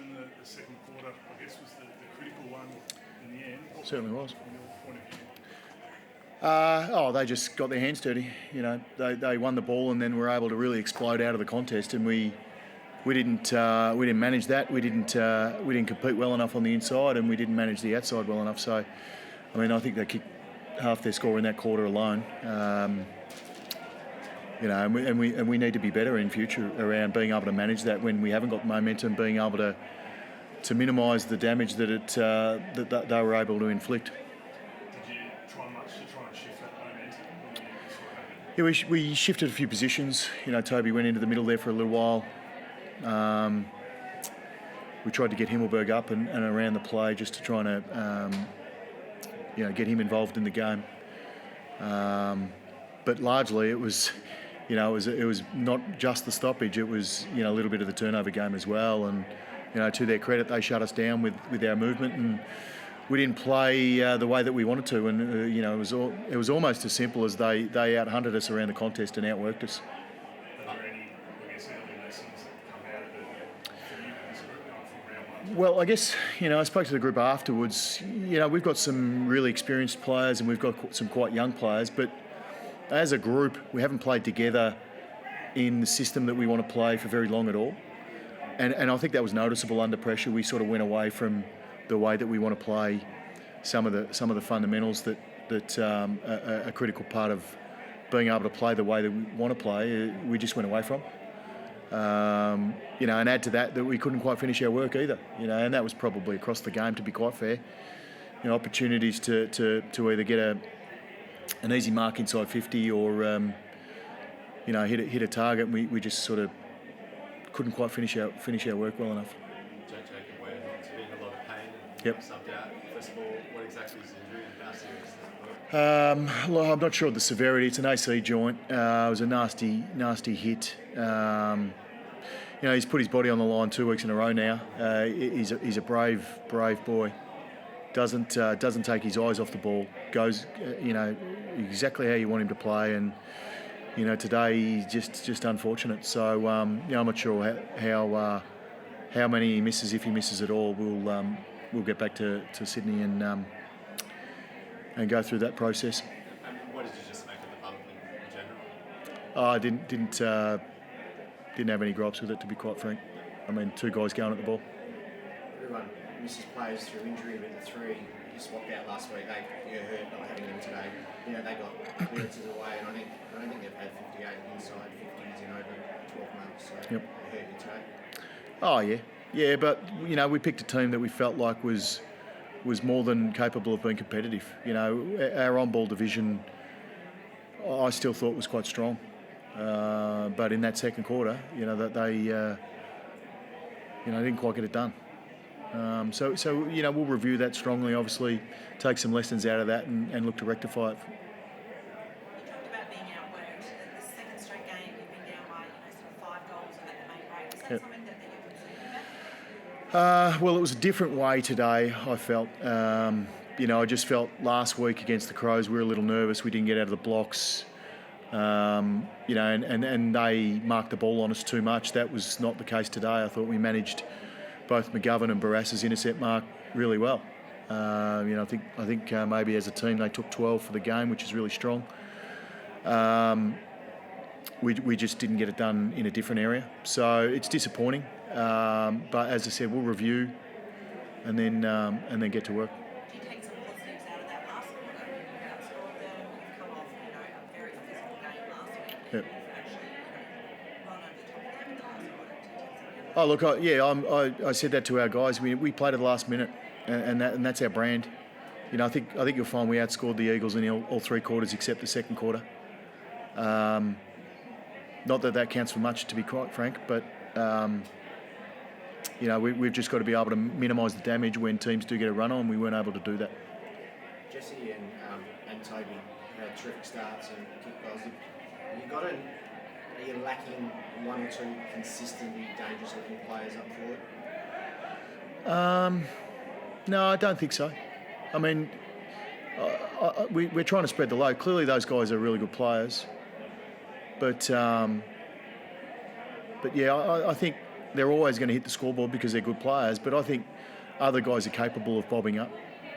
in the second quarter, I guess, was the critical one in the end. Certainly was. From your point of view? They just got their hands dirty. You know, they won the ball and then were able to really explode out of the contest, and we didn't manage that. We didn't compete well enough on the inside, and we didn't manage the outside well enough. So, I mean, I think they kicked half their score in that quarter alone. You know, and we need to be better in future around being able to manage that when we haven't got momentum, being able to minimise the damage that that they were able to inflict. Did you try much to try and shift that momentum? Yeah, we shifted a few positions. You know, Toby went into the middle there for a little while. We tried to get Himmelberg up and around the play just to try and get him involved in the game. But largely it was not just the stoppage. It was a little bit of the turnover game as well. And to their credit, they shut us down with our movement, and we didn't play the way that we wanted to. And it was almost as simple as they outhunted us around the contest and outworked us. Are there any, I guess, early lessons that come out of it for you as a group from round one? Well, I guess, I spoke to the group afterwards. We've got some really experienced players and we've got some quite young players, but as a group, we haven't played together in the system that we want to play for very long at all. And I think that was noticeable under pressure. We sort of went away from the way that we want to play some of the fundamentals that are a critical part of being able to play the way that we want to play. We just went away from. And add to that we couldn't quite finish our work either. And that was probably across the game, to be quite fair. Opportunities to either get an easy mark inside 50 or hit a target. We just sort of couldn't quite finish our work well enough. Jacob Ware, it's been a lot of pain and Yep. subbed out. First of all, what exactly is the injury and how serious is it? I'm not sure of the severity. It's an AC joint. It was a nasty hit. He's put his body on the line 2 weeks in a row now. He's a brave boy. Doesn't take his eyes off the ball. Goes, exactly how you want him to play. And today he's just unfortunate. So I'm not sure how many he misses, if he misses at all. We'll get back to Sydney and go through that process. And what did you just make of the bump in general? I didn't have any gripes with it, to be quite frank. I mean, 2 guys going at the ball. Everyone misses players through injury, but the 3 you swapped out last week, they hurt not having them today. They got clearances away, and I don't think they've had 58 inside 50s in over 12 months. So Yep. they hurt you today. Oh yeah, but we picked a team that we felt like was more than capable of being competitive. Our on-ball division, I still thought was quite strong, but in that second quarter, that they didn't quite get it done. So we'll review that strongly. Obviously, take some lessons out of that and look to rectify it. You talked about being outworked. The second straight game, you've been down by sort of 5 goals at the main break. Is that Yep. something that you're concerned about? Well, it was a different way today, I felt. I just felt last week against the Crows we were a little nervous. We didn't get out of the blocks. And they marked the ball on us too much. That was not the case today. I thought we managed both McGovern and Barassa's intercept mark really well. I think maybe as a team they took 12 for the game, which is really strong. We just didn't get it done in a different area, so it's disappointing. But as I said, we'll review and then get to work. Do you take some positives out of that last quarter? You outscored them, you've come off a very physical game last week. Yep. You've actually run over the top of them in the last quarter. Do you take something out of Oh look, I said that to our guys. We played at the last minute, and that's our brand. I think you'll find we outscored the Eagles in all 3 quarters except the second quarter. Not that counts for much, to be quite frank, but we've just got to be able to minimise the damage when teams do get a run on. We weren't able to do that. Jesse and Toby had terrific starts and kick goals. Are you lacking 1 or 2 consistently dangerous looking players up forward? No, I don't think so. I mean, we're trying to spread the load. Clearly, those guys are really good players. But yeah, I think they're always going to hit the scoreboard because they're good players, but I think other guys are capable of bobbing up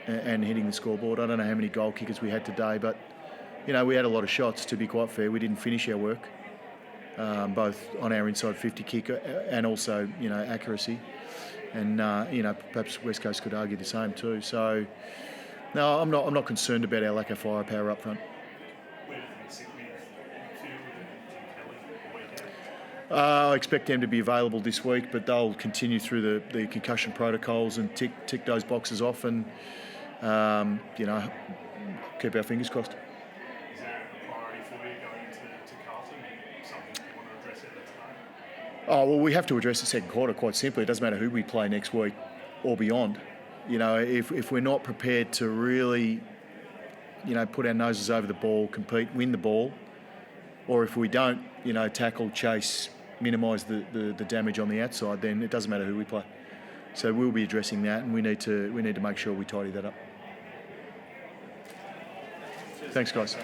and hitting the scoreboard. I don't know how many goal kickers we had today, but we had a lot of shots, to be quite fair. We didn't finish our work, both on our inside 50 kick and also, accuracy. And, perhaps West Coast could argue the same too. So, no, I'm not concerned about our lack of firepower up front. Where do things sit with Field and Kelly the weekend? I expect them to be available this week, but they'll continue through the concussion protocols and tick those boxes off and, keep our fingers crossed. Is there a priority for you going to Carlton? Something you want to address out of today? Oh, well, we have to address the second quarter, quite simply. It doesn't matter who we play next week or beyond. If we're not prepared to really, put our noses over the ball, compete, win the ball, or if we don't, tackle, chase, minimise the damage on the outside, then it doesn't matter who we play. So we'll be addressing that, and we need to make sure we tidy that up. Thanks, guys.